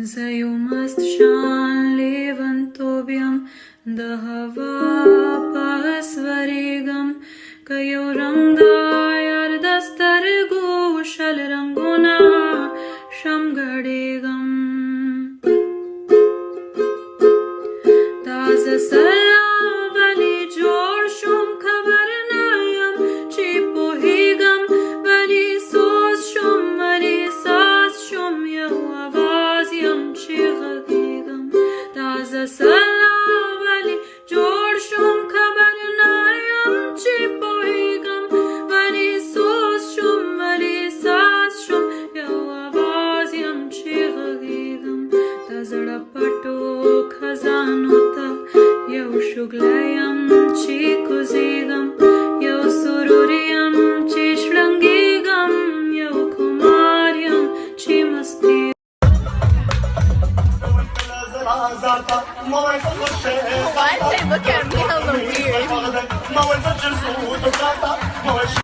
زه یو مست شان لیونتوب یم د هوا په سوریږم که یو رنګ د یار د سترګو شل رنګونه شم ګډېږم دا زه سره ولې جوړ شوم خبر نه یم چې پوهېږم ولې سوز شوم ولې ساز شوم یو اواز یم چې غږېږم دا زه سره ولې جوړ شوم خبر نه یم چې پوهېږم ولې سوز شوم ولې ساز شوم یو اواز یم چې غږېږم د زړه پټو خزانو ته یو شګلی یم چې کوزېږم یو سرور یم چې شړنګېږم یو خمار یم چې مستېږم Why did they look at me hella weird?